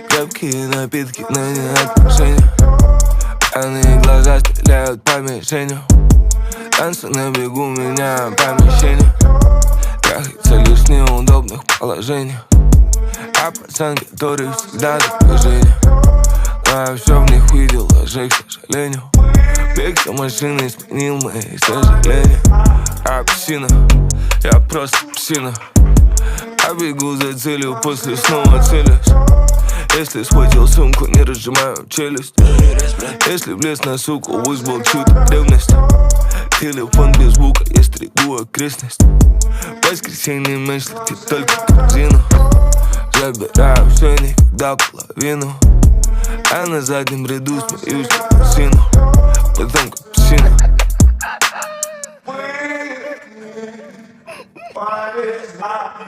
Крепкие напитки, но не отношения. Пьяные глаза стреляют по мишенью. Танцы на бегу меняю помещение. Трахаться лишь в неудобных положениях. А пацан, который всегда в движении. Но я все в них видел, даже к сожалению. Бег за машиной сменил мои сожаления. А псина, я просто псина. Я бегу за целью, после снова целюсь. Если схватил сумку, не разжимаю челюсть. Если влез на суку, вызвал чью-то ревность. Телефон без звука, я стригу окрестность. В воскресенье мысли только корзину. Забираю все, никогда половину. А на заднем ряду смеюсь на сыну. Потом как псина.